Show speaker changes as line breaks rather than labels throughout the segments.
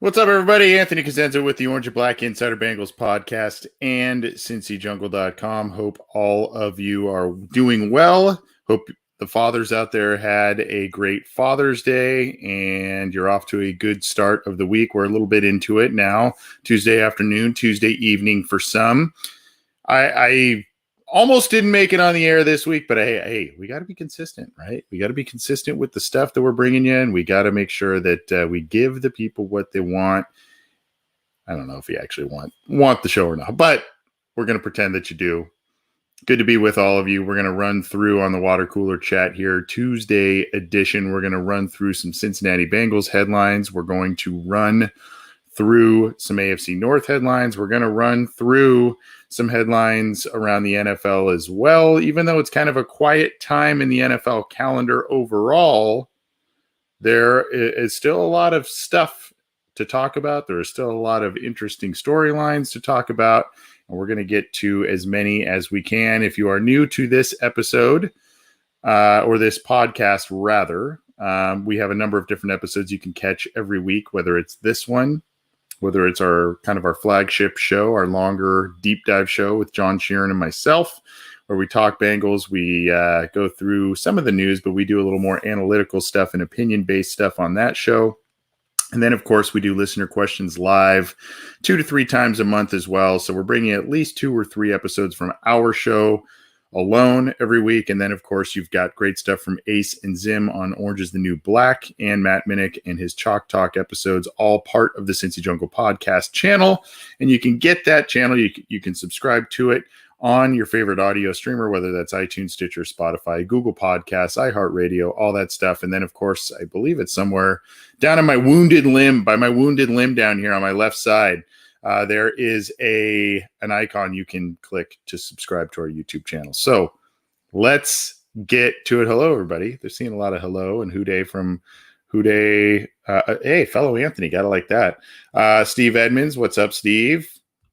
What's up, everybody? Anthony Cosenza with the Orange and Black Insider Bengals podcast and CincyJungle.com. Hope all of you are doing well. Hope the fathers out there had a great Father's Day and you're off to a good start of the week. We're a little bit into it now. Tuesday afternoon, Tuesday evening for some. I almost didn't make it on the air this week, but hey, we got to be consistent, right? We got to be consistent with the stuff that we're bringing you in. We got to make sure that we give the people what they want. I don't know if you actually want the show or not, but we're going to pretend that you do. Good to be with all of you. We're going to run through on the water cooler chat here, Tuesday edition. We're going to run through some Cincinnati Bengals headlines. We're going to run through some AFC North headlines. We're going to run through some headlines around the NFL as well. Even though it's kind of a quiet time in the NFL calendar overall, there is still a lot of stuff to talk about. There is still a lot of interesting storylines to talk about, and we're going to get to as many as we can. If you are new to this episode, or this podcast rather, we have a number of different episodes you can catch every week, whether it's this one, whether it's our flagship show, our longer deep dive show with John Sheeran and myself, where we talk Bengals. We go through some of the news, but we do a little more analytical stuff and opinion-based stuff on that show. And then, of course, we do listener questions live 2 to 3 times a month as well. So we're bringing at least 2 or 3 episodes from our show alone every week. And then, of course, you've got great stuff from Ace and Zim on Orange is the New Black and Matt Minnick and his Chalk Talk episodes, all part of the Cincy Jungle podcast channel. And you can get that channel. You can subscribe to it on your favorite audio streamer, whether that's iTunes, Stitcher, Spotify, Google Podcasts, iHeartRadio, all that stuff. And then, of course, I believe it's somewhere down on my wounded limb, down here on my left side. There is an icon you can click to subscribe to our YouTube channel. So let's get to it. Hello, everybody. They're seeing a lot of hello and Houday from Houday. Hey, fellow Anthony. Got to like that. Steve Edmonds. What's up, Steve?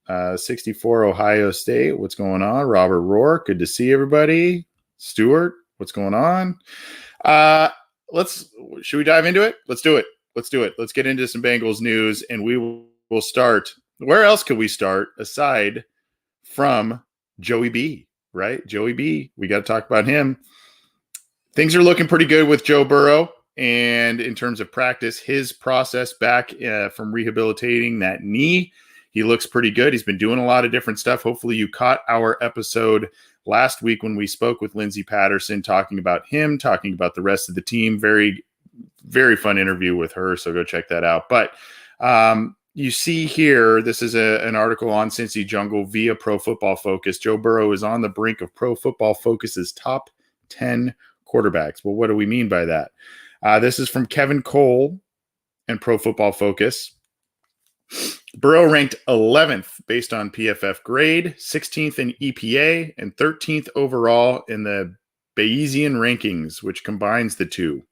64 Ohio State. What's going on? Robert Rourke. Good to see everybody. Stuart. What's going on? Should we dive into it? Let's do it. Let's get into some Bengals news, and we will start. Where else could we start aside from Joey B, right? Joey B, we got to talk about him. Things are looking pretty good with Joe Burrow. And in terms of practice, his process back from rehabilitating that knee, he looks pretty good. He's been doing a lot of different stuff. Hopefully you caught our episode last week when we spoke with Lindsey Patterson, talking about him, talking about the rest of the team. Very, very fun interview with her. So go check that out. But, you see here, this is an article on Cincy Jungle via Pro Football Focus. Joe Burrow is on the brink of Pro Football Focus's top 10 quarterbacks. Well, what do we mean by that? This is from Kevin Cole and Pro Football Focus. Burrow ranked 11th based on PFF grade, 16th in EPA, and 13th overall in the Bayesian rankings, which combines the two.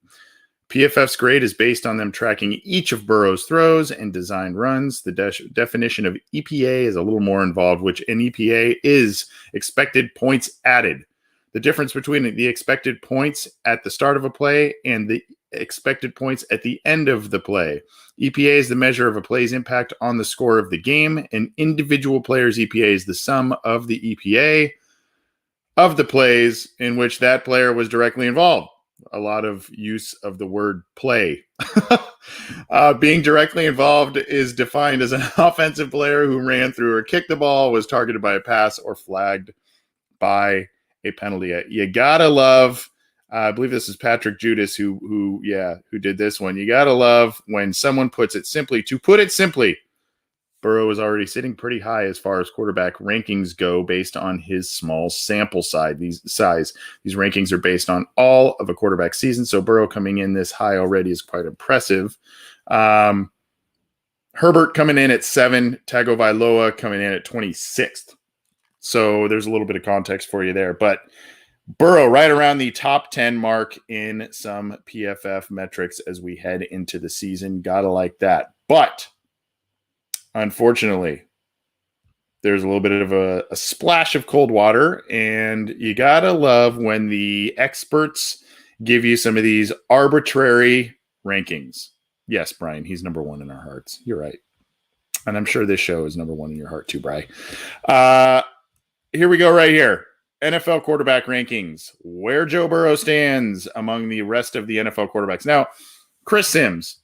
PFF's grade is based on them tracking each of Burrow's throws and designed runs. The definition of EPA is a little more involved, which in EPA is expected points added. The difference between the expected points at the start of a play and the expected points at the end of the play. EPA is the measure of a play's impact on the score of the game. An individual player's EPA is the sum of the EPA of the plays in which that player was directly involved. A lot of use of the word play. Being directly involved is defined as an offensive player who ran through or kicked the ball, was targeted by a pass, or flagged by a penalty. You gotta love, I believe this is Patrick Judas who did this one. You gotta love when someone puts it simply. To put it simply, Burrow is already sitting pretty high as far as quarterback rankings go based on his small sample size. These rankings are based on all of a quarterback season, so Burrow coming in this high already is quite impressive. Herbert coming in at 7, Tagovailoa coming in at 26th. So there's a little bit of context for you there. But Burrow right around the top 10 mark in some PFF metrics as we head into the season. Gotta like that. But unfortunately, there's a little bit of a splash of cold water, and you gotta love when the experts give you some of these arbitrary rankings. Yes, Brian, he's number one in our hearts. You're right. And I'm sure this show is number one in your heart too, Bri. Here we go right here. NFL quarterback rankings, where Joe Burrow stands among the rest of the NFL quarterbacks. Now, Chris Sims,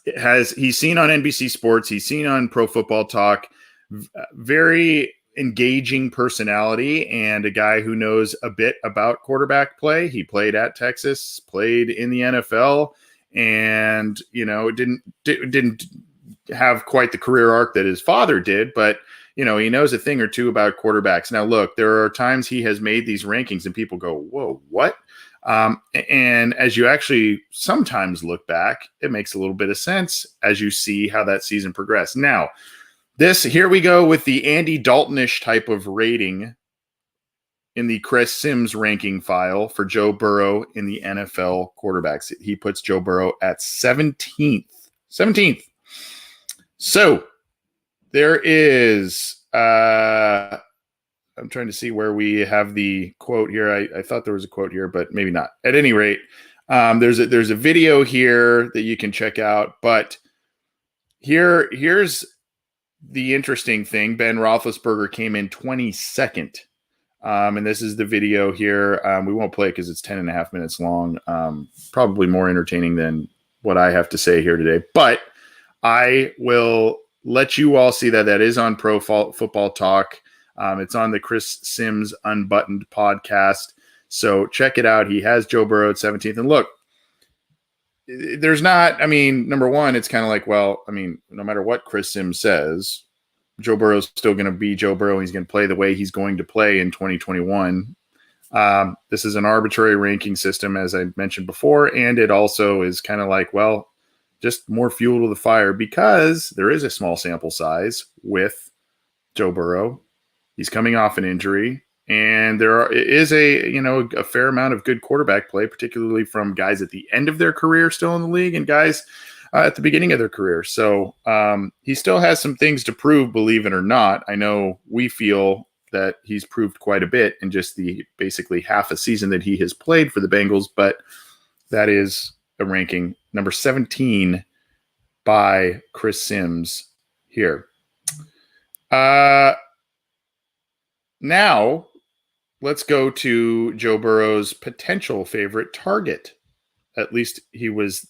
he's seen on NBC Sports, he's seen on Pro Football Talk, very engaging personality and a guy who knows a bit about quarterback play. He played at Texas, played in the NFL, and didn't have quite the career arc that his father did, but he knows a thing or two about quarterbacks. Now, look, there are times he has made these rankings and people go, whoa, what? And as you actually sometimes look back, it makes a little bit of sense as you see how that season progressed. Now, here we go with the Andy Dalton-ish type of rating in the Chris Sims ranking file for Joe Burrow in the NFL quarterbacks. He puts Joe Burrow at 17th. 17th. So there is, I'm trying to see where we have the quote here. I thought there was a quote here, but maybe not. At any rate, there's a video here that you can check out. But here's the interesting thing. Ben Roethlisberger came in 22nd. And this is the video here. We won't play it because it's 10 and a half minutes long. Probably more entertaining than what I have to say here today. But I will let you all see that is on Pro Football Talk. It's on the Chris Sims Unbuttoned podcast. So check it out. He has Joe Burrow at 17th. And look, there's not, number one, it's kind of like, well, no matter what Chris Sims says, Joe Burrow's still going to be Joe Burrow. He's going to play the way he's going to play in 2021. This is an arbitrary ranking system, as I mentioned before. And it also is kind of like, well, just more fuel to the fire because there is a small sample size with Joe Burrow. He's coming off an injury, and there is a fair amount of good quarterback play, particularly from guys at the end of their career still in the league and guys at the beginning of their career. So he still has some things to prove, believe it or not. I know we feel that he's proved quite a bit in just the basically half a season that he has played for the Bengals, but that is a ranking number 17 by Chris Sims here. Now let's go to Joe Burrow's potential favorite target. At least he was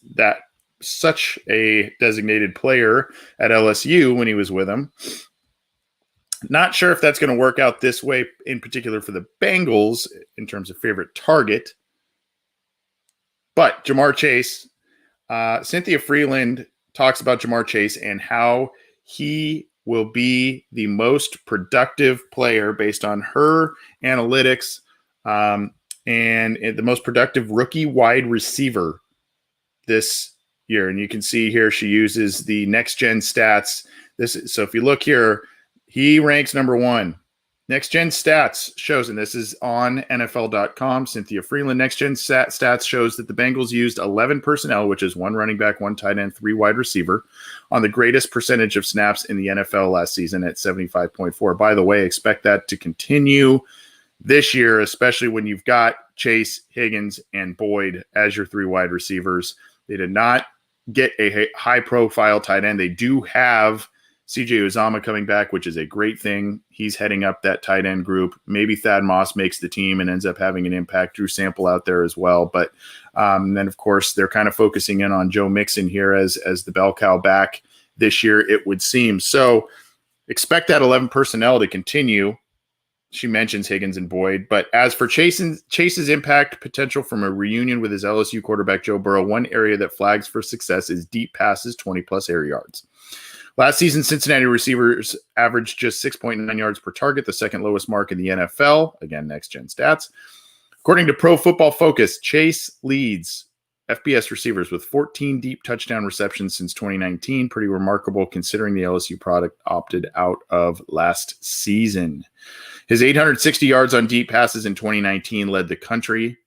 such a designated player at LSU when he was with him. Not sure if that's going to work out this way in particular for the Bengals in terms of favorite target. But Jamar Chase, Cynthia Freeland talks about Jamar Chase and how he will be the most productive player based on her analytics and the most productive rookie wide receiver this year. And you can see here she uses the next gen stats. So if you look here, he ranks number one. Next gen stats shows, and this is on NFL.com, Cynthia Freeland. Next gen stats shows that the Bengals used 11 personnel, which is one running back, one tight end, three wide receiver, on the greatest percentage of snaps in the NFL last season at 75.4. By the way, expect that to continue this year, especially when you've got Chase, Higgins, and Boyd as your three wide receivers. They did not get a high-profile tight end. They do have CJ Uzomah coming back, which is a great thing. He's heading up that tight end group. Maybe Thad Moss makes the team and ends up having an impact. Drew Sample out there as well. But then, of course, they're kind of focusing in on Joe Mixon here as the bell cow back this year, it would seem. So expect that 11 personnel to continue. She mentions Higgins and Boyd. But as for Chase's impact potential from a reunion with his LSU quarterback, Joe Burrow, one area that flags for success is deep passes, 20-plus air yards. Last season, Cincinnati receivers averaged just 6.9 yards per target, the second lowest mark in the NFL. Again, next-gen stats. According to Pro Football Focus, Chase leads FBS receivers with 14 deep touchdown receptions since 2019. Pretty remarkable considering the LSU product opted out of last season. His 860 yards on deep passes in 2019 led the country.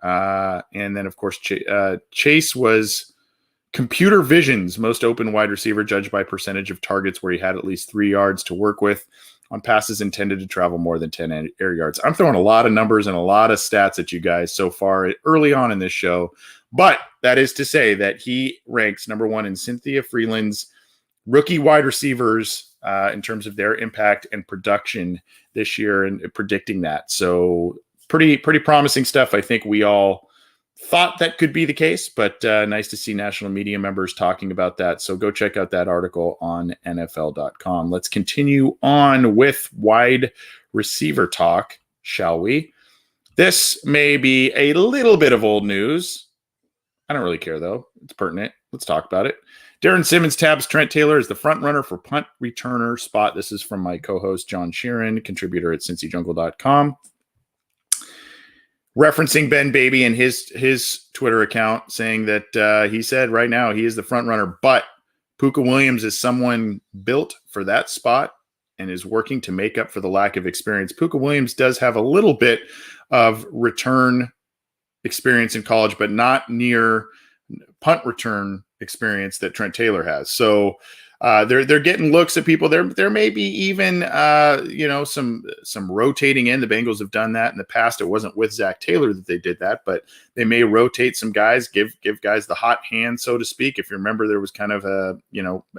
And then, of course, Chase was Computer Vision's most open wide receiver, judged by percentage of targets where he had at least 3 yards to work with. on passes intended to travel more than 10 air yards. I'm throwing a lot of numbers and a lot of stats at you guys so far early on in this show, but that is to say that he ranks number one in Cynthia Freeland's rookie wide receivers in terms of their impact and production this year, and predicting that. So pretty promising stuff. I think we all thought that could be the case, but nice to see national media members talking about that. So go check out that article on NFL.com. Let's continue on with wide receiver talk, shall we? This may be a little bit of old news. I don't really care, though. It's pertinent. Let's talk about it. Darren Simmons tabs Trent Taylor as the front runner for punt returner spot. This is from my co-host, John Sheeran, contributor at CincyJungle.com. Referencing Ben Baby and his Twitter account, saying that he said right now he is the front runner, but Puka Williams is someone built for that spot and is working to make up for the lack of experience. Puka Williams does have a little bit of return experience in college, but not near punt return experience that Trent Taylor has. So they're getting looks at people. There may be even some rotating in. The Bengals have done that in the past. It wasn't with Zach Taylor that they did that, but they may rotate some guys, give guys the hot hand, so to speak. If you remember, there was kind of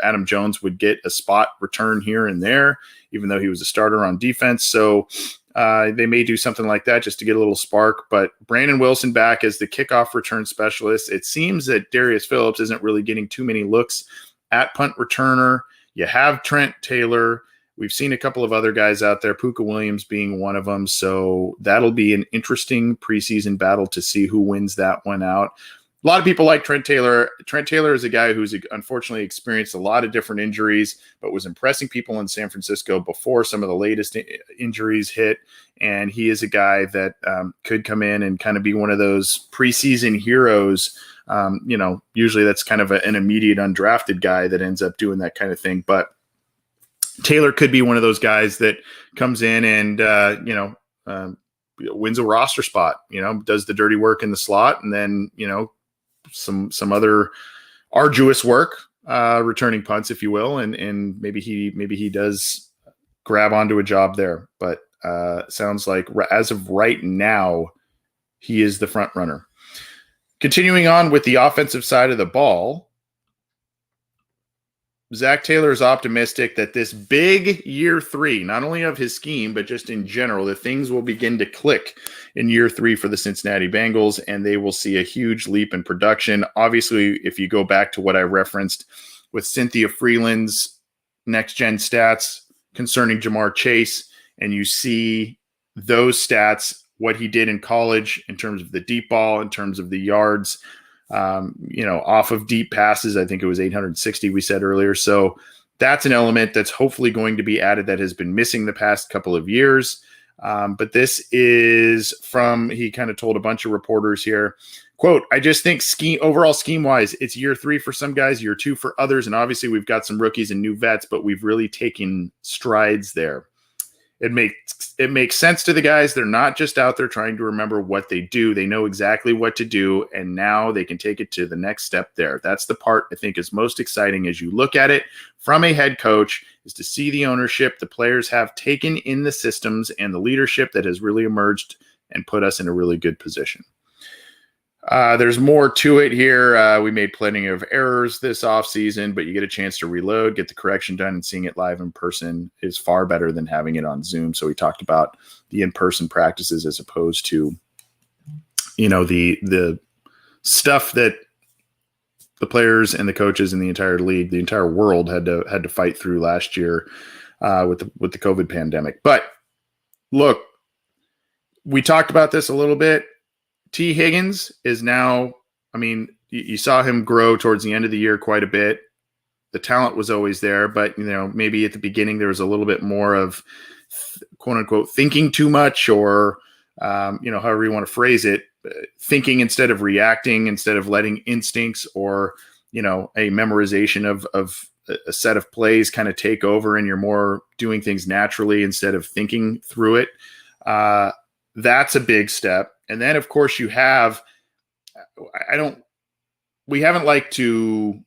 Adam Jones would get a spot return here and there, even though he was a starter on defense. So they may do something like that just to get a little spark. But Brandon Wilson back as the kickoff return specialist. It seems that Darius Phillips isn't really getting too many looks at punt returner. You have Trent Taylor. We've seen a couple of other guys out there, Puka Williams being one of them. So that'll be an interesting preseason battle to see who wins that one out. A lot of people like Trent Taylor. Trent Taylor is a guy who's unfortunately experienced a lot of different injuries, but was impressing people in San Francisco before some of the latest injuries hit. And he is a guy that could come in and kind of be one of those preseason heroes. Usually that's kind of an immediate undrafted guy that ends up doing that kind of thing. But Taylor could be one of those guys that comes in and, wins a roster spot, does the dirty work in the slot, and then, some other arduous work, returning punts, if you will. And maybe he does grab onto a job there, but sounds like as of right now, he is the front runner. Continuing on with the offensive side of the ball, Zach Taylor is optimistic that this big year three, not only of his scheme, but just in general, that things will begin to click in year three for the Cincinnati Bengals, and they will see a huge leap in production. Obviously, if you go back to what I referenced with Cynthia Freeland's next-gen stats concerning Jamar Chase, and you see those stats, what he did in college in terms of the deep ball, in terms of the yards, off of deep passes. I think it was 860 we said earlier. So that's an element that's hopefully going to be added that has been missing the past couple of years. But this is he kind of told a bunch of reporters here, quote, "I just think overall scheme wise, it's year three for some guys, year two for others. And obviously we've got some rookies and new vets, but we've really taken strides there. It makes sense to the guys. They're not just out there trying to remember what they do. They know exactly what to do, and now they can take it to the next step there. That's the part I think is most exciting as you look at it from a head coach, is to see the ownership the players have taken in the systems and the leadership that has really emerged and put us in a really good position." There's more to it here. We made plenty of errors this offseason, but you get a chance to reload, get the correction done, and seeing it live in person is far better than having it on Zoom. So we talked about the in-person practices as opposed to, the stuff that the players and the coaches and the entire league, the entire world had to fight through last year with the COVID pandemic. But look, we talked about this a little bit. T. Higgins is now, you saw him grow towards the end of the year quite a bit. The talent was always there, but, maybe at the beginning there was a little bit more of quote unquote thinking too much, or, however you want to phrase it, thinking instead of reacting, instead of letting instincts or, a memorization of a set of plays kind of take over, and you're more doing things naturally instead of thinking through it. That's a big step. And then, of course, you have, we haven't liked to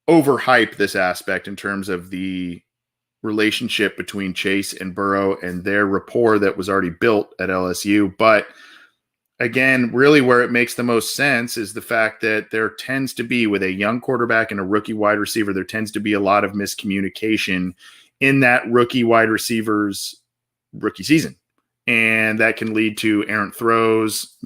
overhype this aspect in terms of the relationship between Chase and Burrow and their rapport that was already built at LSU. But again, really where it makes the most sense is the fact that there tends to be, with a young quarterback and a rookie wide receiver, there tends to be a lot of miscommunication in that rookie wide receiver's rookie season. And that can lead to errant throws,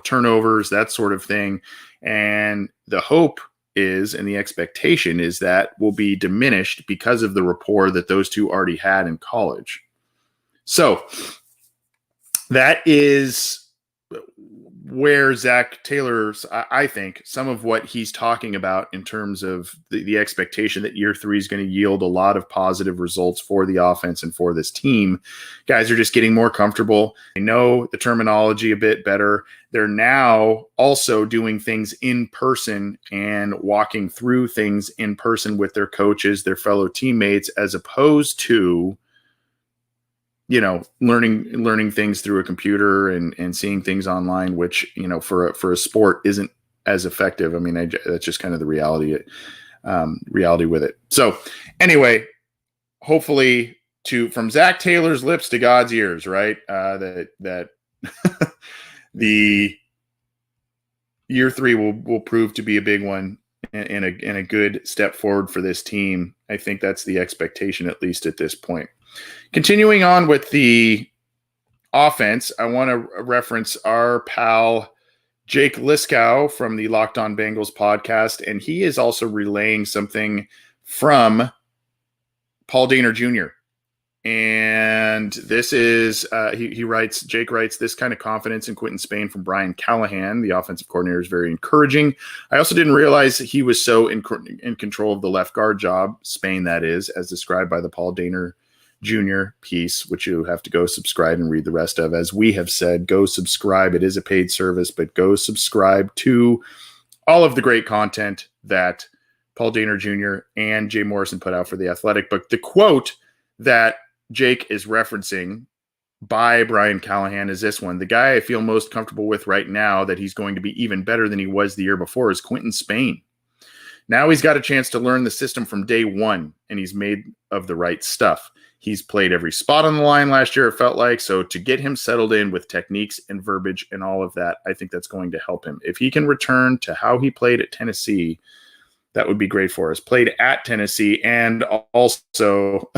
turnovers, that sort of thing. And the hope is, and the expectation is, that will be diminished because of the rapport that those two already had in college. So that is where Zach Taylor's, I think, some of what he's talking about in terms of the expectation that year 3 is going to yield a lot of positive results for the offense and for this team. Guys are just getting more comfortable. They know the terminology a bit better. They're now also doing things in person and walking through things in person with their coaches, their fellow teammates, as opposed to learning things through a computer and seeing things online, which, for a sport isn't as effective. I mean, that's just kind of the reality with it. So anyway, hopefully from Zach Taylor's lips to God's ears, right? That the year 3 will prove to be a big one and a good step forward for this team. I think that's the expectation, at least at this point. Continuing on with the offense, I want to reference our pal Jake Liskow from the Locked On Bengals podcast, and he is also relaying something from Paul Dehner Jr. And this is, Jake writes, this kind of confidence in Quinton Spain from Brian Callahan, the offensive coordinator, is very encouraging. I also didn't realize he was so in control of the left guard job, Spain that is, as described by the Paul Dehner Jr. piece, which you have to go subscribe and read the rest of. As we have said, go subscribe. It is a paid service, but go subscribe to all of the great content that Paul Dehner Jr. and Jay Morrison put out for The Athletic. But the quote that Jake is referencing by Brian Callahan is this one: the guy I feel most comfortable with right now, that he's going to be even better than he was the year before, is Quinton Spain. Now he's got a chance to learn the system from day one, and he's made of the right stuff. He's played every spot on the line last year, it felt like. So to get him settled in with techniques and verbiage and all of that, I think that's going to help him. If he can return to how he played at Tennessee, that would be great for us. Played at Tennessee and also,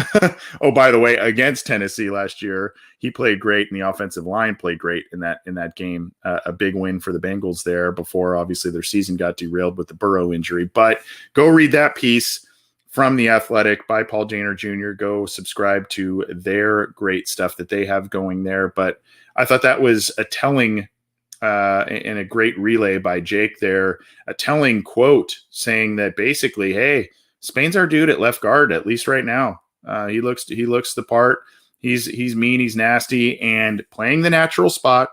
oh, by the way, against Tennessee last year, he played great, and the offensive line played great in that game. A big win for the Bengals there before, obviously, their season got derailed with the Burrow injury. But go read that piece from The Athletic by Paul Dehner Jr. Go subscribe to their great stuff that they have going there. But I thought that was a telling and a great relay by Jake there, a telling quote saying that basically, hey, Spain's our dude at left guard, at least right now. He looks the part. He's mean, he's nasty, and playing the natural spot.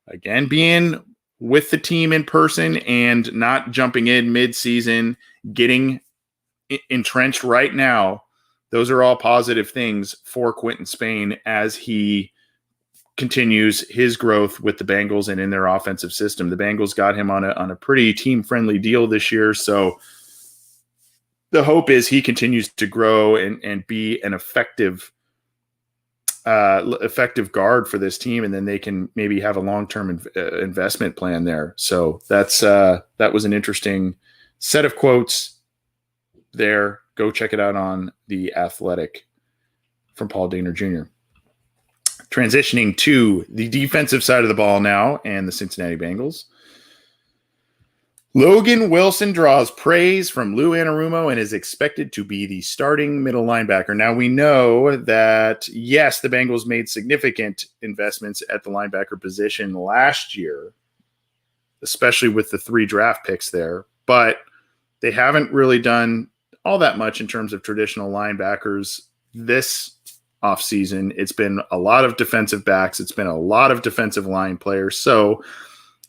Again, being with the team in person and not jumping in mid-season, getting entrenched right now. Those are all positive things for Quinton Spain as he continues his growth with the Bengals and in their offensive system. The Bengals got him on a pretty team-friendly deal this year, so the hope is he continues to grow and be an effective guard for this team, and then they can maybe have a long-term investment plan there. So that was an interesting set of quotes there. Go check it out on The Athletic from Paul Dehner Jr. Transitioning to the defensive side of the ball now and the Cincinnati Bengals. Logan Wilson draws praise from Lou Anarumo and is expected to be the starting middle linebacker. Now, we know that, yes, the Bengals made significant investments at the linebacker position last year, especially with the 3 draft picks there, but they haven't really done all that much in terms of traditional linebackers this offseason. It's been a lot of defensive backs. It's been a lot of defensive line players. So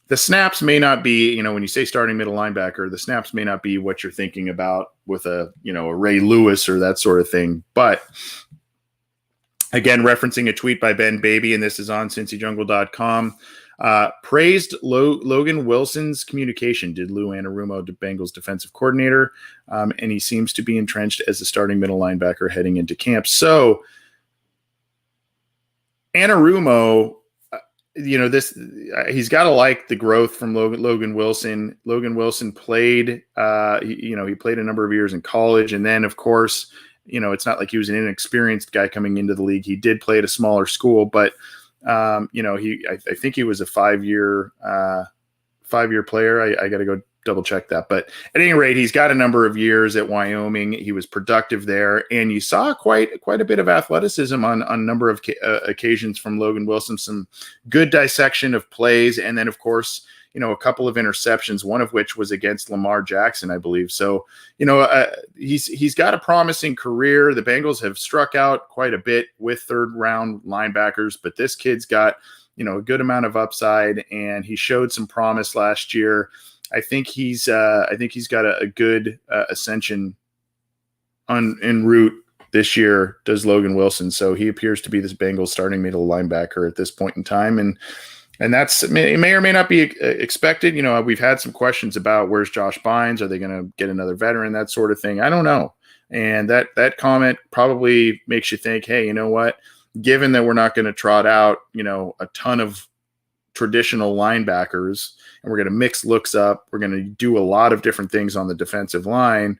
the snaps may not be, when you say starting middle linebacker, the snaps may not be what you're thinking about with a Ray Lewis or that sort of thing. But again, referencing a tweet by Ben Baby, and this is on cincyjungle.com, Praised Logan Wilson's communication, did Lou Anarumo, the Bengals defensive coordinator, and he seems to be entrenched as the starting middle linebacker heading into camp. So Anarumo, he's got to like the growth from Logan Wilson. Logan Wilson played, he played a number of years in college, and then of course, it's not like he was an inexperienced guy coming into the league. He did play at a smaller school, but I think he was a five-year player. I got to go double check that, but at any rate, he's got a number of years at Wyoming. He was productive there, and you saw quite a bit of athleticism on a number of occasions from Logan Wilson. Some good dissection of plays, and then of course, a couple of interceptions, one of which was against Lamar Jackson, I believe. So, he's got a promising career. The Bengals have struck out quite a bit with third-round linebackers, but this kid's got, a good amount of upside, and he showed some promise last year. I think he's got a good ascension en route this year, does Logan Wilson. So he appears to be this Bengals starting middle linebacker at this point in time, and that's may or may not be expected. We've had some questions about where's Josh Bynes? Are they going to get another veteran? That sort of thing. I don't know. And that comment probably makes you think, hey, you know what? Given that we're not going to trot out, a ton of traditional linebackers, and we're going to mix looks up, we're going to do a lot of different things on the defensive line.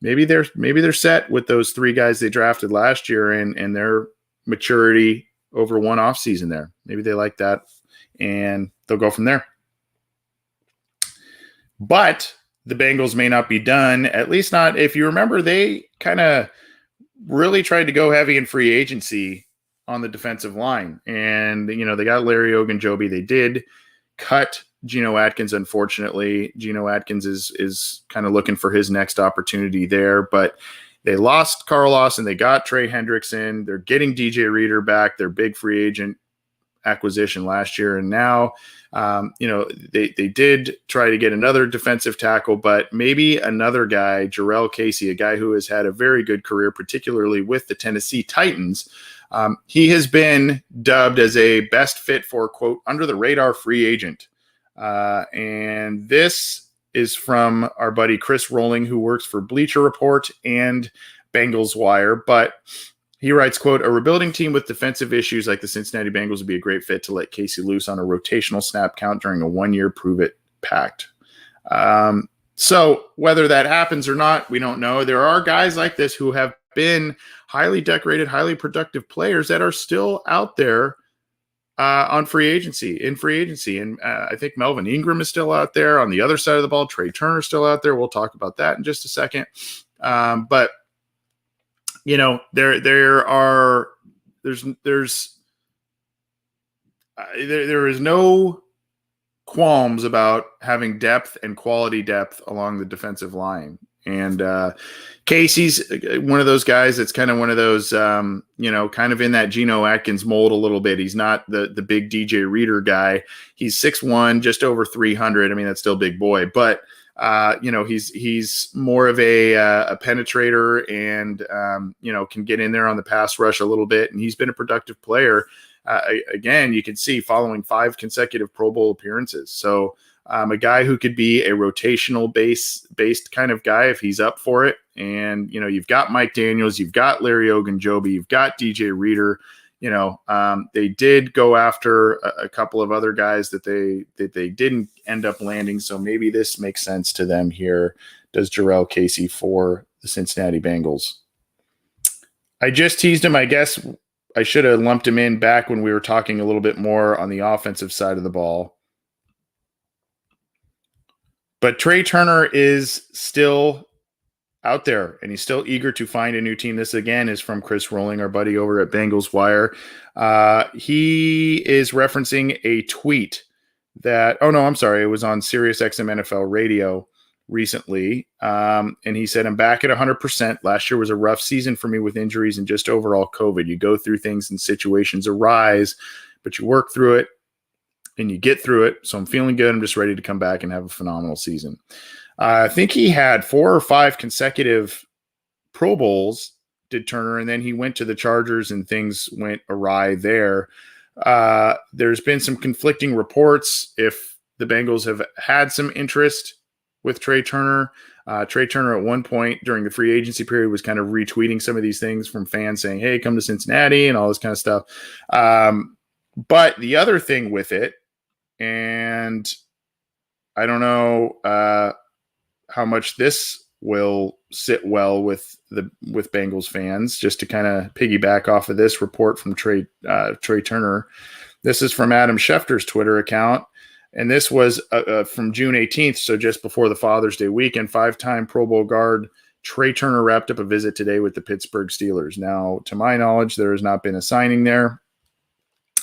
Maybe they're set with those three guys they drafted last year and their maturity over one offseason there. Maybe they like that, and they'll go from there. But the Bengals may not be done, at least not. If you remember, they kind of really tried to go heavy in free agency on the defensive line. And, they got Larry Ogunjobi. They did cut Geno Atkins, unfortunately. Geno Atkins is kind of looking for his next opportunity there, but they lost Carl Lawson. They got Trey Hendrickson. They're getting DJ Reader back, their big free agent acquisition last year. And now, they did try to get another defensive tackle, but maybe another guy, Jarrell Casey, a guy who has had a very good career, particularly with the Tennessee Titans. He has been dubbed as a best fit for, quote, under the radar free agent. And this is from our buddy Chris Rolling, who works for Bleacher Report and Bengals Wire. But he writes, quote, a rebuilding team with defensive issues like the Cincinnati Bengals would be a great fit to let Casey loose on a rotational snap count during a 1-year prove-it pact. So whether that happens or not, we don't know. There are guys like this who have been highly decorated, highly productive players that are still out there in free agency. And I think Melvin Ingram is still out there on the other side of the ball. Trey Turner is still out there. We'll talk about that in just a second. But there is no qualms about having depth and quality depth along the defensive line. And Casey's one of those guys that's kind of one of those, kind of in that Geno Atkins mold a little bit. He's not the big DJ Reader guy. He's 6'1", just over 300. I mean, that's still a big boy, but he's more of a penetrator and, can get in there on the pass rush a little bit. And he's been a productive player. Again, you can see following 5 consecutive Pro Bowl appearances. So a guy who could be a rotational based kind of guy if he's up for it. And, you've got Mike Daniels, you've got Larry Ogunjobi, you've got DJ Reader. They did go after a couple of other guys that they didn't end up landing. So maybe this makes sense to them here. Does Jarrell Casey for the Cincinnati Bengals? I just teased him. I guess I should have lumped him in back when we were talking a little bit more on the offensive side of the ball. But Trey Turner is still out there, and he's still eager to find a new team. This, again, is from Chris Rolling, our buddy over at Bengals Wire. He is referencing a tweet that – it was on SiriusXM NFL Radio recently. And he said, I'm back at 100%. Last year was a rough season for me with injuries and just overall COVID. You go through things and situations arise, but you work through it and you get through it. So I'm feeling good. I'm just ready to come back and have a phenomenal season. I think he had 4 or 5 consecutive Pro Bowls, did Turner, and then he went to the Chargers and things went awry there. There's been some conflicting reports if the Bengals have had some interest with Trey Turner. Trey Turner at one point during the free agency period was kind of retweeting some of these things from fans saying, hey, come to Cincinnati and all this kind of stuff. But the other thing with it, and I don't know how much this will sit well with Bengals fans, just to kind of piggyback off of this report from Trey Turner. This is from Adam Schefter's Twitter account. And this was from June 18th, so just before the Father's Day weekend. 5-time Pro Bowl guard Trey Turner wrapped up a visit today with the Pittsburgh Steelers. Now, to my knowledge, there has not been a signing there,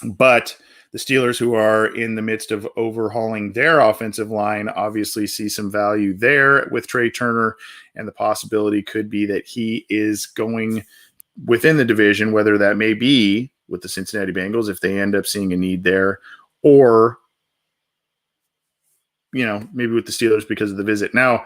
but the Steelers, who are in the midst of overhauling their offensive line, obviously see some value there with Trey Turner, and the possibility could be that he is going within the division, whether that may be with the Cincinnati Bengals if they end up seeing a need there, or maybe with the Steelers because of the visit. Now,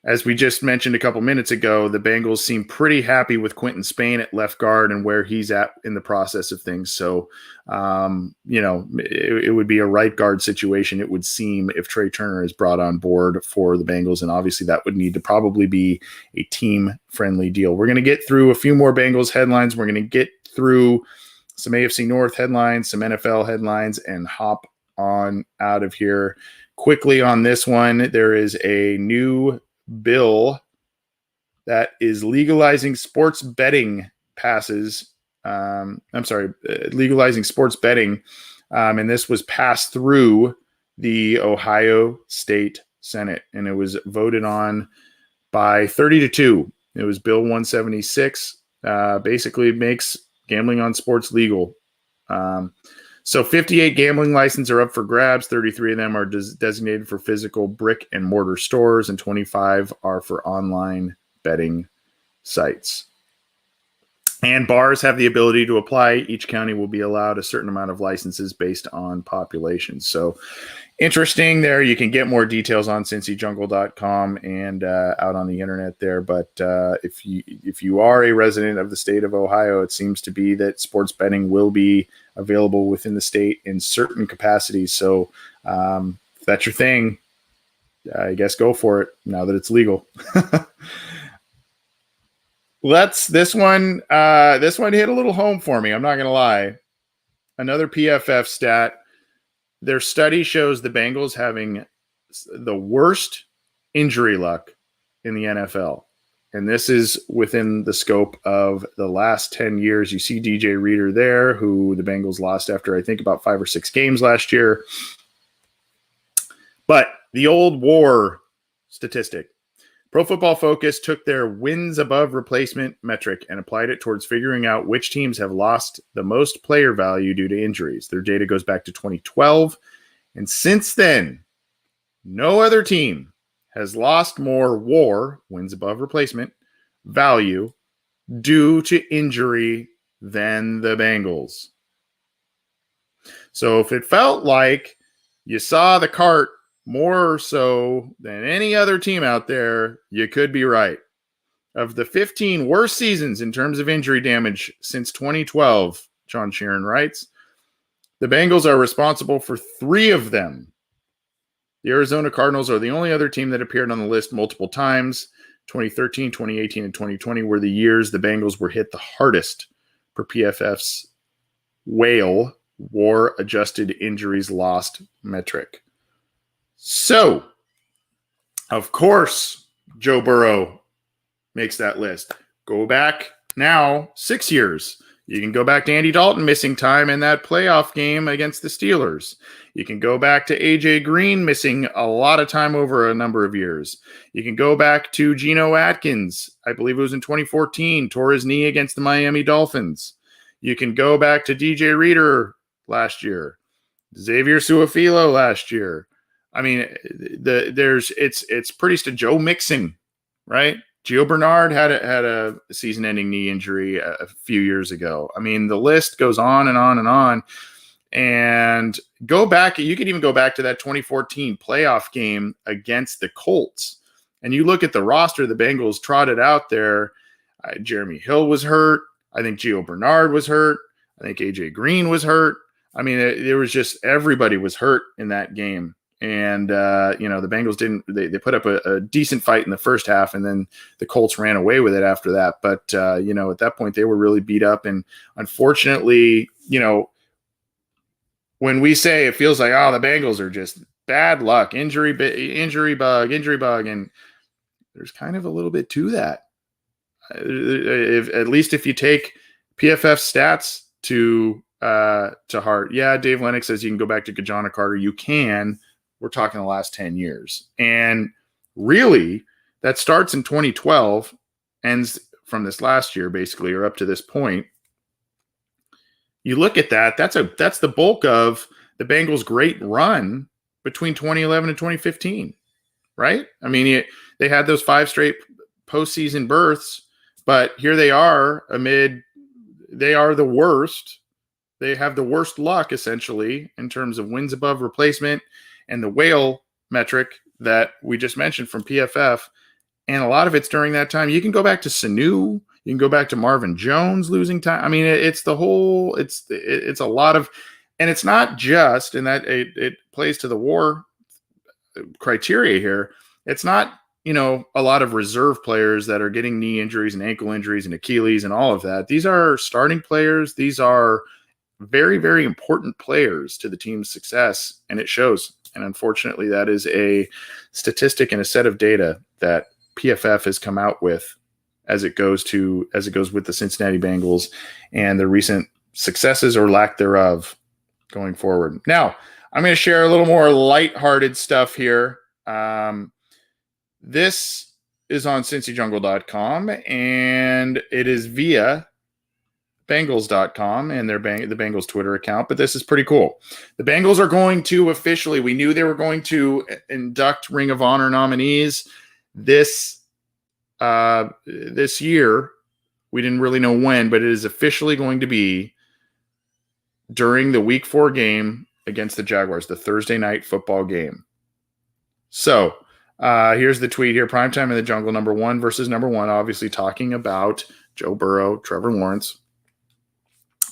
as we just mentioned a couple minutes ago, the Bengals seem pretty happy with Quinton Spain at left guard and where he's at in the process of things. So, it would be a right guard situation, it would seem, if Trey Turner is brought on board for the Bengals. And obviously that would need to probably be a team-friendly deal. We're going to get through a few more Bengals headlines. We're going to get through some AFC North headlines, some NFL headlines, and hop on out of here. Quickly on this one, there is a new bill that is legalizing sports betting passes. Legalizing sports betting. And this was passed through the Ohio State Senate, and it was voted on by 30-2. It was Bill 176. Basically makes gambling on sports legal. So 58 gambling licenses are up for grabs. 33 of them are designated for physical brick and mortar stores, and 25 are for online betting sites. And bars have the ability to apply. Each county will be allowed a certain amount of licenses based on population. So interesting there. You can get more details on cincyjungle.com and out on the internet there. But if you are a resident of the state of Ohio, it seems to be that sports betting will be available within the state in certain capacities. So if that's your thing, I guess go for it now that it's legal. This one hit a little home for me. I'm not going to lie. Another PFF stat. Their study shows the Bengals having the worst injury luck in the NFL. And this is within the scope of the last 10 years. You see DJ Reader there, who the Bengals lost after, I think, about 5 or 6 games last year. But the old WAR statistic. Pro Football Focus took their wins above replacement metric and applied it towards figuring out which teams have lost the most player value due to injuries. Their data goes back to 2012. And since then, no other team has lost more WAR, wins above replacement, value due to injury than the Bengals. So if it felt like you saw the cart more so than any other team out there, you could be right. Of the 15 worst seasons in terms of injury damage since 2012, John Sheeran writes, the Bengals are responsible for 3 of them. The Arizona Cardinals are the only other team that appeared on the list multiple times. 2013, 2018, and 2020 were the years the Bengals were hit the hardest per PFF's WAIL, WAR Adjusted Injuries Lost metric. So, of course, Joe Burrow makes that list. Go back now 6 years. You can go back to Andy Dalton missing time in that playoff game against the Steelers. You can go back to A.J. Green missing a lot of time over a number of years. You can go back to Geno Atkins. I believe it was in 2014, tore his knee against the Miami Dolphins. You can go back to DJ Reader last year. Xavier Su'a-Filo last year. I mean, it's pretty Joe Mixon, right? Gio Bernard had a season-ending knee injury a few years ago. I mean, the list goes on and on and on. And go back, you could even go back to that 2014 playoff game against the Colts. And you look at the roster the Bengals trotted out there. Jeremy Hill was hurt. I think Gio Bernard was hurt. I think A.J. Green was hurt. I mean, there was just everybody was hurt in that game. And, the Bengals they put up a decent fight in the first half, and then the Colts ran away with it after that. But, at that point, they were really beat up. And unfortunately, when we say it feels like, the Bengals are just bad luck, injury bug, and there's kind of a little bit to that. At least if you take PFF stats to heart. Yeah, Dave Lennox says you can go back to Kajana Carter. You can. We're talking the last 10 years. And really, that starts in 2012, ends from this last year, basically, or up to this point. You look at that, that's the bulk of the Bengals' great run between 2011 and 2015, right? I mean, they had those 5 straight postseason berths, but here they are they are the worst. They have the worst luck, essentially, in terms of wins above replacement and the whale metric that we just mentioned from PFF. And a lot of it's during that time. You can go back to Sanu. You can go back to Marvin Jones losing time. I mean, it's the whole, it's a lot of, and it's not just, and that it plays to the WAR criteria here. It's not, a lot of reserve players that are getting knee injuries and ankle injuries and Achilles and all of that. These are starting players. These are very, very important players to the team's success, and it shows. And unfortunately, that is a statistic and a set of data that PFF has come out with as it goes with the Cincinnati Bengals and the recent successes or lack thereof going forward. Now, I'm going to share a little more lighthearted stuff here. This is on cincyjungle.com, and it is via Bengals.com and the Bengals Twitter account, but this is pretty cool. The Bengals are going to officially, we knew they were going to induct Ring of Honor nominees this year. We didn't really know when, but it is officially going to be during the Week 4 game against the Jaguars, the Thursday night football game. So here's the tweet here. Primetime in the Jungle, number 1 versus number 1, obviously talking about Joe Burrow, Trevor Lawrence.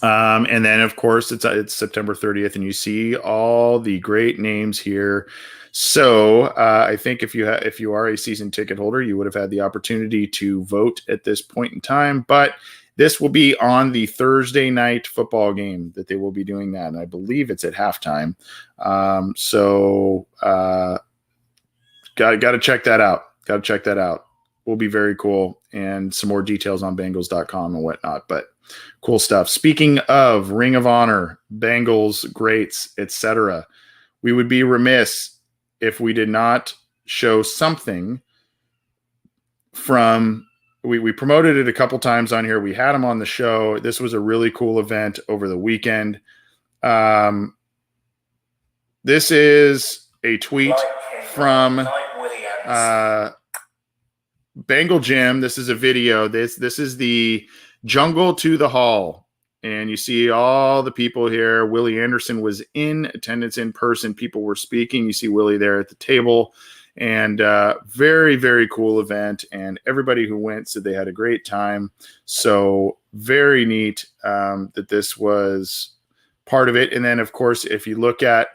And then, of course, it's September 30th, and you see all the great names here. So I think if you are a season ticket holder, you would have had the opportunity to vote at this point in time. But this will be on the Thursday night football game that they will be doing that, and I believe it's at halftime. Got to check that out. Will be very cool, and some more details on Bengals.com and whatnot. But cool stuff. Speaking of Ring of Honor, Bengals greats, etc., we would be remiss if we did not show something from. We promoted it a couple times on here. We had them on the show. This was a really cool event over the weekend. This is a tweet from Bengal Gym. This is a video. This is the Jungle to the Hall. And you see all the people here. Willie Anderson was in attendance in person. People were speaking. You see Willie there at the table. And very, very cool event. And everybody who went said they had a great time. So very neat that this was part of it. And then, of course, if you look at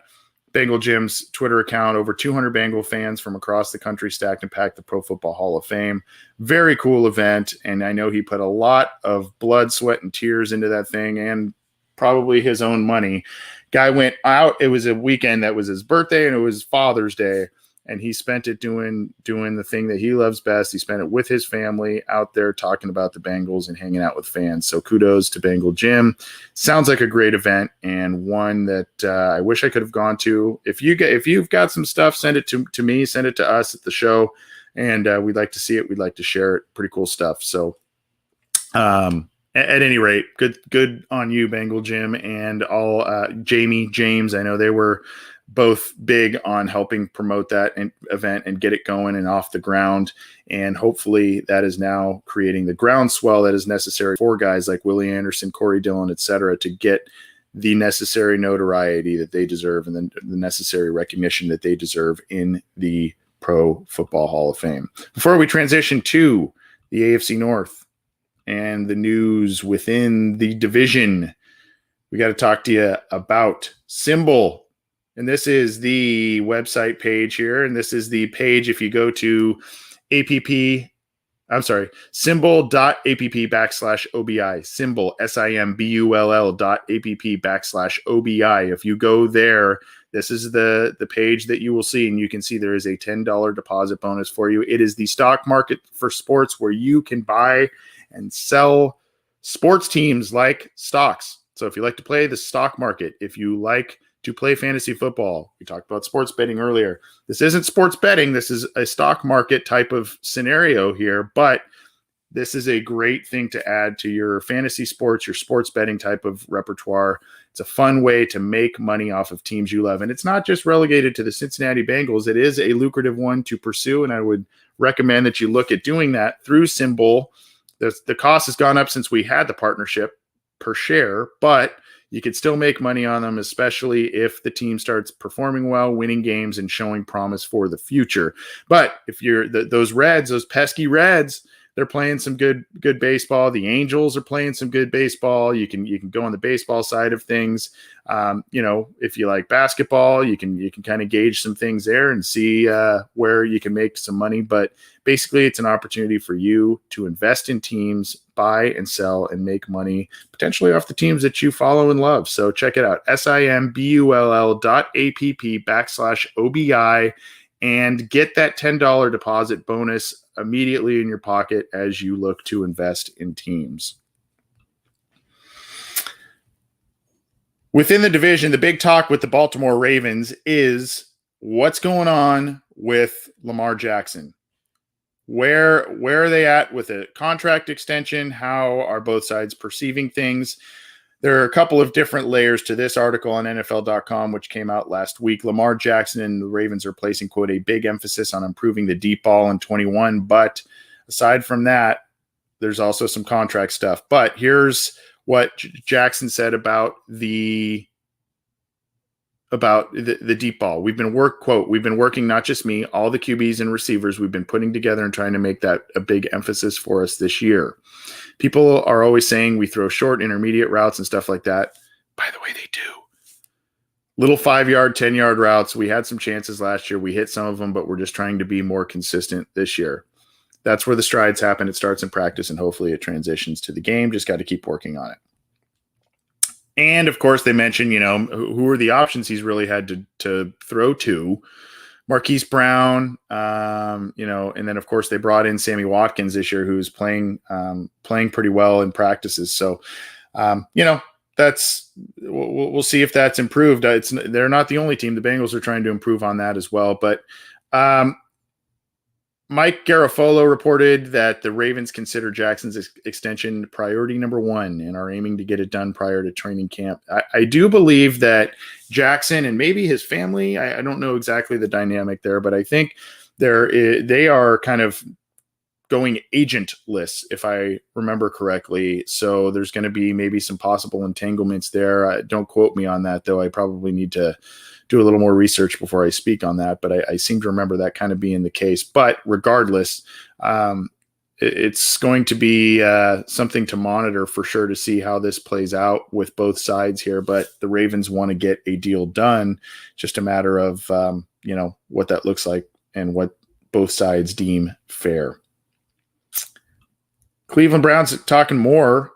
Bengal Gym's Twitter account, over 200 Bengal fans from across the country stacked and packed the Pro Football Hall of Fame. Very cool event, and I know he put a lot of blood, sweat, and tears into that thing, and probably his own money. Guy went out. It was a weekend that was his birthday, and it was Father's Day, and he spent it doing the thing that he loves best. He spent it with his family out there talking about the Bengals and hanging out with fans. So kudos to Bengal Gym. Sounds like a great event, and one that I wish I could have gone to. If you've got some stuff, send it to me, send it to us at the show, and we'd like to see it. We'd like to share it. Pretty cool stuff. So at any rate, good on you, Bengal Gym, and all Jamie, James. I know they were both big on helping promote that event and get it going and off the ground. And hopefully that is now creating the groundswell that is necessary for guys like Willie Anderson, Corey Dillon, et cetera, to get the necessary notoriety that they deserve and the necessary recognition that they deserve in the Pro Football Hall of Fame. Before we transition to the AFC North and the news within the division, we got to talk to you about Symbol. And this is the website page here. And this is the page if you go to symbol.app/OBI. Symbol, SIMBULL.app/OBI. If you go there, this is the page that you will see, and you can see there is a $10 deposit bonus for you. It is the stock market for sports where you can buy and sell sports teams like stocks. So if you like to play the stock market, if you like to play fantasy football, we talked about sports betting earlier. This isn't sports betting. This is a stock market type of scenario here, but this is a great thing to add to your fantasy sports, your sports betting type of repertoire. It's a fun way to make money off of teams you love. And it's not just relegated to the Cincinnati Bengals. It is a lucrative one to pursue, and I would recommend that you look at doing that through Symbol. The cost has gone up since we had the partnership per share, but you could still make money on them, especially if the team starts performing well, winning games, and showing promise for the future. But if you're those Reds, those pesky Reds, they're playing some good baseball. The Angels are playing some good baseball. You can go on the baseball side of things. If you like basketball, you can kind of gauge some things there and see where you can make some money. But basically, it's an opportunity for you to invest in teams, buy and sell, and make money potentially off the teams that you follow and love. So check it out, SIMBULL.app/OBI, and get that $10 deposit bonus immediately in your pocket as you look to invest in teams. Within the division, the big talk with the Baltimore Ravens is what's going on with Lamar Jackson. Where are they at with a contract extension? How are both sides perceiving things? There are a couple of different layers to this article on NFL.com, which came out last week. Lamar Jackson and the Ravens are placing, quote, a big emphasis on improving the deep ball in 21. But aside from that, there's also some contract stuff. But here's what Jackson said about the deep ball. We've been working, not just me, all the QBs and receivers we've been putting together and trying to make that a big emphasis for us this year. People are always saying we throw short, intermediate routes and stuff like that. By the way, they do. Little 5-yard, 10-yard routes. We had some chances last year. We hit some of them, but we're just trying to be more consistent this year. That's where the strides happen. It starts in practice, and hopefully it transitions to the game. Just got to keep working on it. And, of course, they mentioned, who are the options he's really had to throw to. Marquise Brown, and then, of course, they brought in Sammy Watkins this year, who's playing pretty well in practices. So, that's we'll see if that's improved. They're not the only team. The Bengals are trying to improve on that as well. But Mike Garafolo reported that the Ravens consider Jackson's extension priority number one and are aiming to get it done prior to training camp. I do believe that Jackson and maybe his family, I don't know exactly the dynamic there, but I think they are kind of going agentless, if I remember correctly. So there's going to be maybe some possible entanglements there. Don't quote me on that, though. I probably need to do a little more research before I speak on that, but I seem to remember that kind of being the case. But regardless, it's going to be something to monitor for sure to see how this plays out with both sides here. But the Ravens want to get a deal done. Just a matter of what that looks like and what both sides deem fair. Cleveland Browns talking more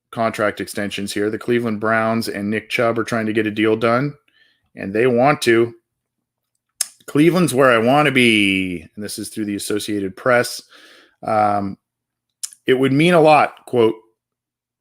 contract extensions here. The Cleveland Browns and Nick Chubb are trying to get a deal done, and they want to. Cleveland's where I want to be, and this is through the Associated Press. It would mean a lot, quote,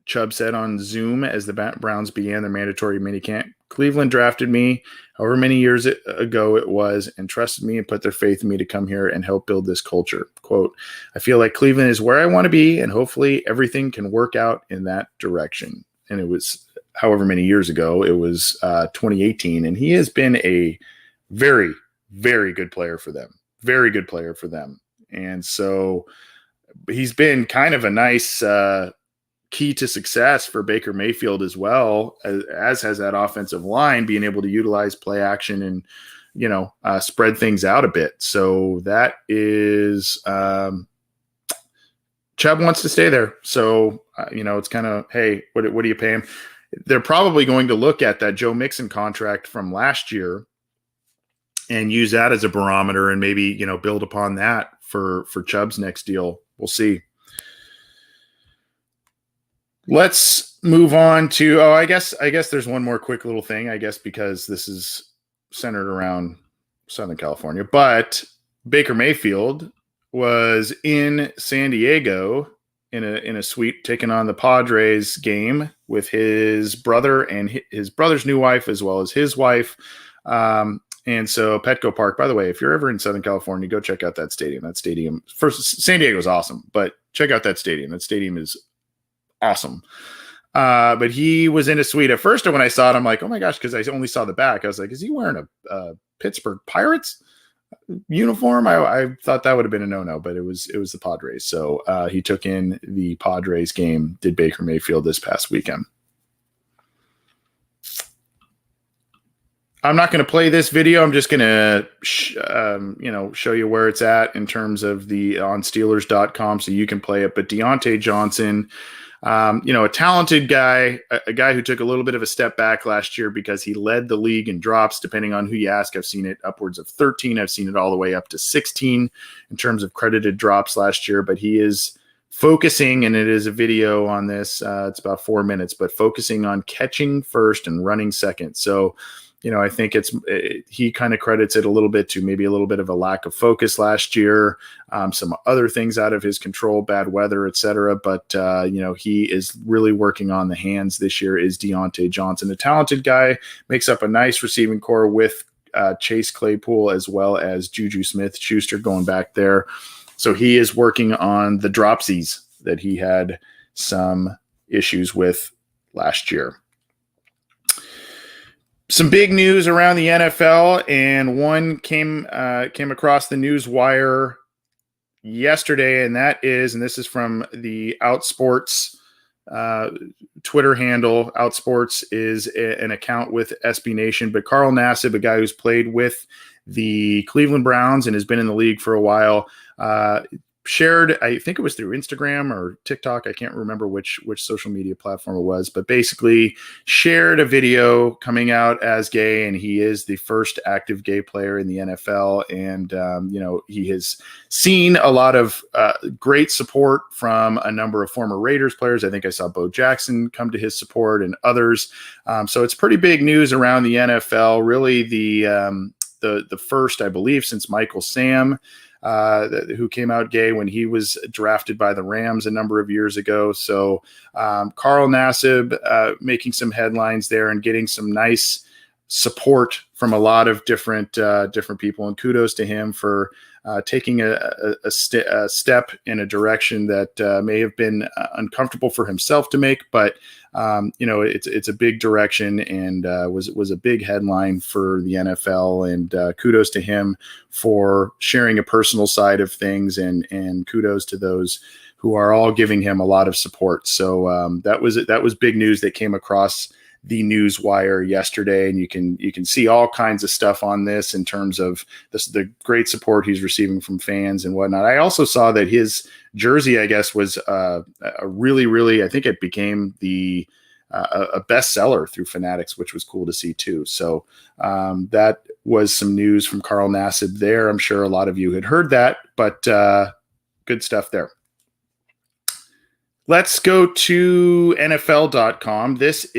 Chubb said on Zoom as the Browns began their mandatory minicamp. Cleveland drafted me however many years ago it was and trusted me and put their faith in me to come here and help build this culture. Quote, I feel like Cleveland is where I want to be, and hopefully everything can work out in that direction. And it was however many years ago. It was 2018, and he has been a very, very good player for them. Very good player for them. And so he's been kind of a nice key to success for Baker Mayfield as well, as has that offensive line, being able to utilize play action and, spread things out a bit. So that is Chubb wants to stay there. So, it's kind of, hey, what do you pay him? they're probably going to look at that Joe Mixon contract from last year and use that as a barometer and maybe, build upon that for Chubb's next deal. We'll see. Let's move on to, I guess there's one more quick little thing, because this is centered around Southern California, but Baker Mayfield was in San Diego in a suite taking on the Padres game with his brother and his brother's new wife, as well as his wife. And so Petco Park, by the way, if you're ever in Southern California, go check out that stadium. That stadium, first, San Diego is awesome, but check out that stadium. That stadium is awesome. But he was in a suite. At first, when I saw it, I'm like, oh my gosh, because I only saw the back. I was like, is he wearing a Pittsburgh Pirates uniform? I thought that would have been a no-no, but it was the Padres. So he took in the Padres game, did Baker Mayfield this past weekend. I'm not going to play this video. I'm just going to, show you where it's at in terms of on Steelers.com so you can play it. But Deontay Johnson, a talented guy, a guy who took a little bit of a step back last year because he led the league in drops, depending on who you ask. I've seen it upwards of 13. I've seen it all the way up to 16 in terms of credited drops last year. But he is focusing, and it is a video on this. It's about 4 minutes, but focusing on catching first and running second. So, I think he kind of credits it a little bit to maybe a little bit of a lack of focus last year, some other things out of his control, bad weather, et cetera. But, he is really working on the hands this year is Deontay Johnson, a talented guy, makes up a nice receiving core with Chase Claypool as well as Juju Smith-Schuster going back there. So he is working on the dropsies that he had some issues with last year. Some big news around the NFL, and one came across the news wire yesterday, and this is from the Outsports Twitter handle. Outsports is an account with SB Nation, but Carl Nassib, a guy who's played with the Cleveland Browns and has been in the league for a while, shared, I think it was through Instagram or TikTok, I can't remember which social media platform it was, but basically shared a video coming out as gay, and he is the first active gay player in the NFL. And, he has seen a lot of great support from a number of former Raiders players. I think I saw Bo Jackson come to his support and others. So it's pretty big news around the NFL, really the first, I believe, since Michael Sam, who came out gay when he was drafted by the Rams a number of years ago. So Carl Nassib making some headlines there and getting some nice support from a lot of different people. And kudos to him for taking a step in a direction that may have been uncomfortable for himself to make, but it's a big direction and was a big headline for the NFL. And kudos to him for sharing a personal side of things, and kudos to those who are all giving him a lot of support. So that was big news that came across the news wire yesterday, and you can see all kinds of stuff on this in terms of the great support he's receiving from fans and whatnot. I also saw that his jersey, I guess, was a really, I think it became a bestseller through Fanatics, which was cool to see too. So that was some news from Carl Nassib there. I'm sure a lot of you had heard that, but good stuff there. Let's go to NFL.com. This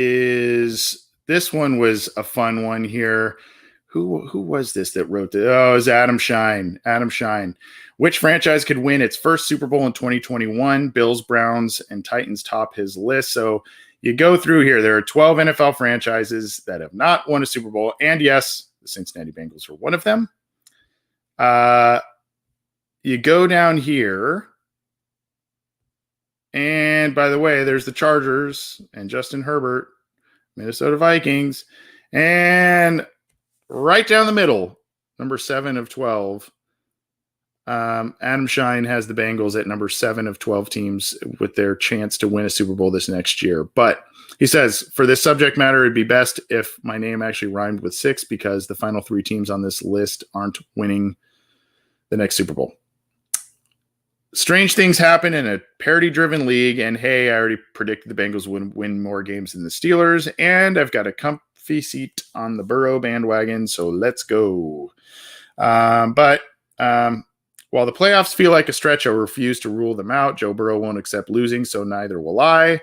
one was a fun one here. Who was this that wrote this? Oh, it was Adam Shine. Adam Shine. Which franchise could win its first Super Bowl in 2021? Bills, Browns, and Titans top his list. So you go through here. There are 12 NFL franchises that have not won a Super Bowl. And yes, the Cincinnati Bengals are one of them. You go down here. And by the way, there's the Chargers and Justin Herbert, Minnesota Vikings. And right down the middle, number 7 of 12, Adam Shine has the Bengals at number 7 of 12 teams with their chance to win a Super Bowl this next year. But he says, for this subject matter, it'd be best if my name actually rhymed with 6 because the final 3 teams on this list aren't winning the next Super Bowl. strange things happen in a parity-driven league, and hey, I already predicted the Bengals would win more games than the Steelers, and I've got a comfy seat on the Burrow bandwagon, so let's go. But while the playoffs feel like a stretch, I refuse to rule them out. Joe Burrow won't accept losing, so neither will I.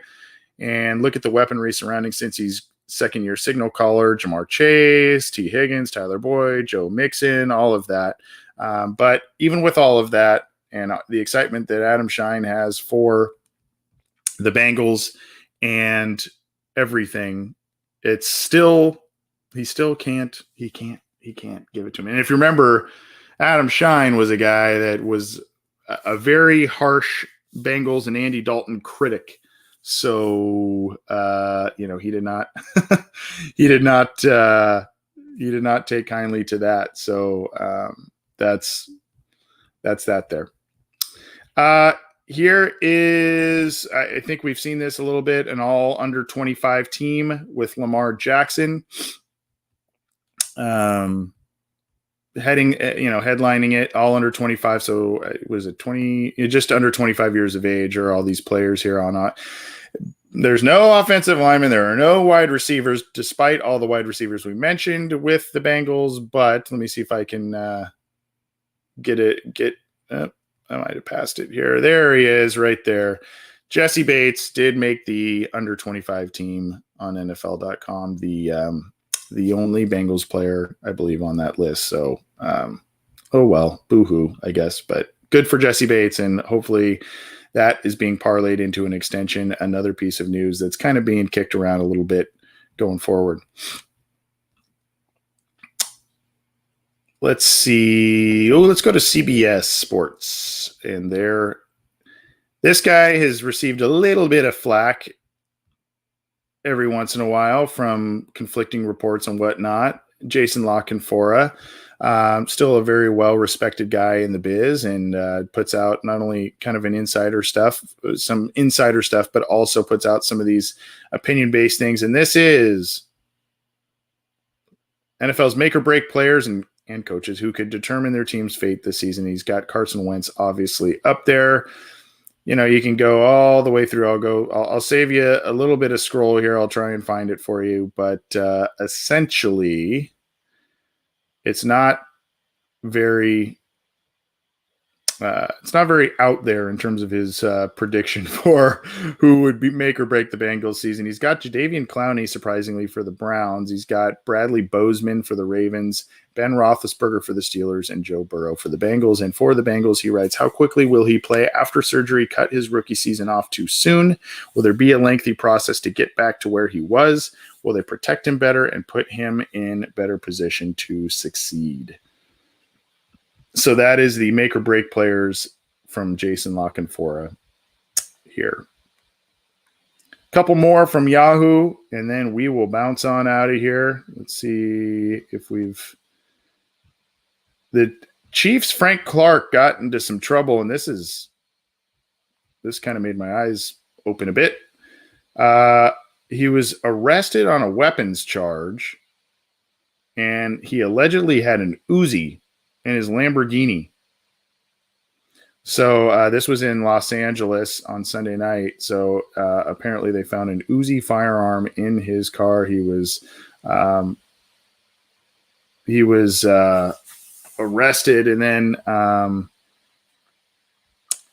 And look at the weaponry surrounding Cincy's second-year signal caller, Jamar Chase, T. Higgins, Tyler Boyd, Joe Mixon, all of that. But even with all of that and the excitement that Adam Shine has for the Bengals and everything, it's still he can't give it to me. And if you remember, Adam Shine was a guy that was a very harsh Bengals and Andy Dalton critic. So he did not he did not take kindly to that. So that's that there. Here is, I think we've seen this a little bit, an all under 25 team with Lamar Jackson. Headlining it, all under 25. So was it 20, just under 25 years of age are all these players here on. There's no offensive linemen. There are no wide receivers, despite all the wide receivers we mentioned with the Bengals. But let me see if I can I might have passed it here. There he is right there. Jesse Bates did make the under 25 team on NFL.com. The only Bengals player, I believe, on that list. So, oh well, boo-hoo, I guess. But good for Jesse Bates, and hopefully that is being parlayed into an extension, another piece of news that's kind of being kicked around a little bit going forward. Let's see. Let's go to CBS Sports. And this guy has received a little bit of flack every once in a while from conflicting reports and whatnot. Jason La Canfora, still a very well-respected guy in the biz, and puts out not only kind of some insider stuff, but also puts out some of these opinion-based things. And this is NFL's make or break players and coaches who could determine their team's fate this season. He's got Carson Wentz obviously up there. You can go all the way through. I'll save you a little bit of scroll here. I'll try and find it for you. But essentially, it's not very out there in terms of his prediction for who would make or break the Bengals season. He's got Jadeveon Clowney, surprisingly, for the Browns. He's got Bradley Bozeman for the Ravens, Ben Roethlisberger for the Steelers, and Joe Burrow for the Bengals. And for the Bengals, he writes, how quickly will he play after surgery cut his rookie season off too soon? Will there be a lengthy process to get back to where he was? Will they protect him better and put him in better position to succeed? So that is the make or break players from Jason La Canfora here. A couple more from Yahoo, and then we will bounce on out of here. Let's see if the Chiefs' Frank Clark got into some trouble, and this kind of made my eyes open a bit. He was arrested on a weapons charge, and he allegedly had an Uzi in his Lamborghini. So this was in Los Angeles on Sunday night. So apparently they found an Uzi firearm in his car. He was arrested, and then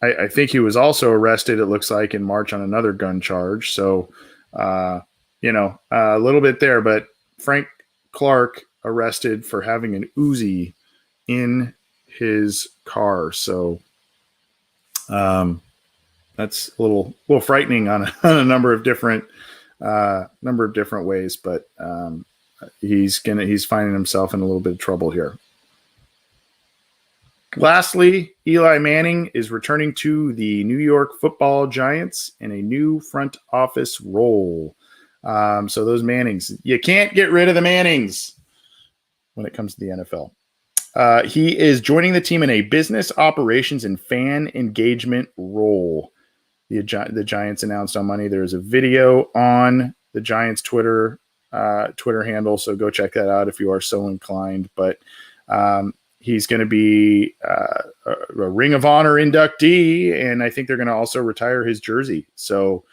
I think he was also arrested, it looks like, in March on another gun charge. So, a little bit there. But Frank Clark arrested for having an Uzi in his car. So that's a little frightening on a number of different ways, but he's finding himself in a little bit of trouble here. Lastly, Eli Manning is returning to the New York Football Giants in a new front office role. So those Mannings, you can't get rid of the Mannings when it comes to the NFL. He is joining the team in a business operations and fan engagement role. The Giants announced on Monday. There's a video on the Giants Twitter handle, so go check that out if you are so inclined. But he's going to be a Ring of Honor inductee, and I think they're going to also retire his jersey. So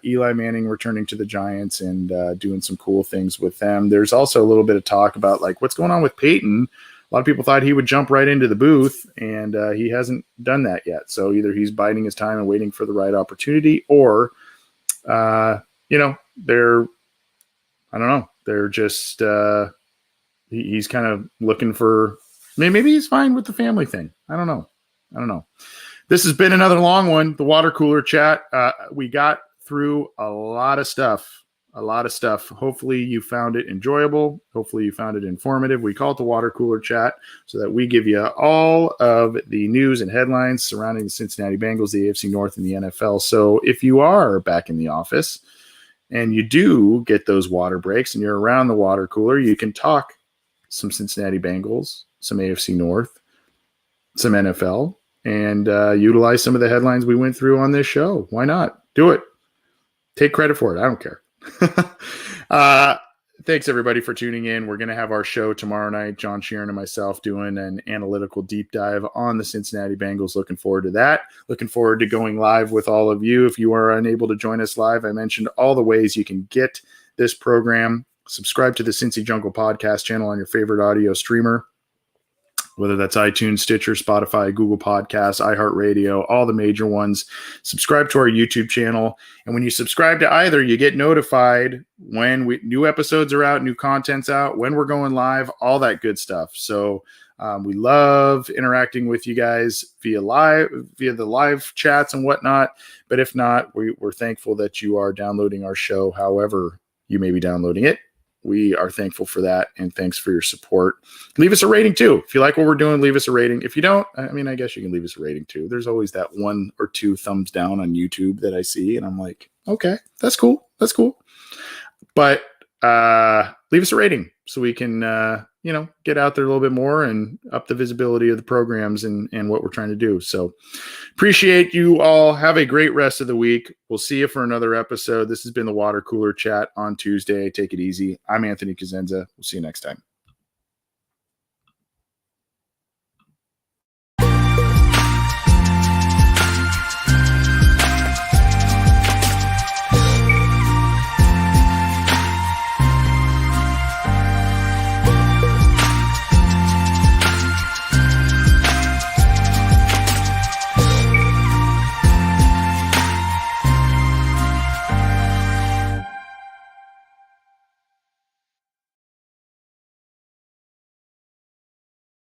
Eli Manning returning to the Giants and doing some cool things with them. There's also a little bit of talk about like what's going on with Peyton. A lot of people thought he would jump right into the booth, and he hasn't done that yet. So either he's biding his time and waiting for the right opportunity, or they're just he's kind of looking for maybe he's fine with the family thing. I don't know. This has been another long one, the water cooler chat. We got through a lot of stuff. Hopefully you found it enjoyable. Hopefully you found it informative. We call it the water cooler chat so that we give you all of the news and headlines surrounding the Cincinnati Bengals, the AFC North, and the NFL. So if you are back in the office and you do get those water breaks and you're around the water cooler, you can talk some Cincinnati Bengals, some AFC North, some NFL, and utilize some of the headlines we went through on this show. Why not? Do it. Take credit for it. I don't care. Thanks everybody for tuning in. We're going to have our show tomorrow night, John Sheeran and myself doing an analytical deep dive on the Cincinnati Bengals. Looking forward to that. Looking forward to going live with all of you. If you are unable to join us live, I mentioned all the ways you can get this program. Subscribe to the Cincy Jungle podcast channel on your favorite audio streamer, whether that's iTunes, Stitcher, Spotify, Google Podcasts, iHeartRadio, all the major ones. Subscribe to our YouTube channel. And when you subscribe to either, you get notified when new episodes are out, new content's out, when we're going live, all that good stuff. So we love interacting with you guys via the live chats and whatnot. But if not, we're thankful that you are downloading our show however you may be downloading it. We are thankful for that, and thanks for your support. Leave us a rating, too. If you like what we're doing, leave us a rating. If you don't, I mean, I guess you can leave us a rating, too. There's always that 1 or 2 thumbs down on YouTube that I see, and I'm like, okay, that's cool. That's cool. But leave us a rating so we can, get out there a little bit more and up the visibility of the programs and what we're trying to do. So appreciate you all. Have a great rest of the week. We'll see you for another episode. This has been the Water Cooler Chat on Tuesday. Take it easy. I'm Anthony Cosenza. We'll see you next time.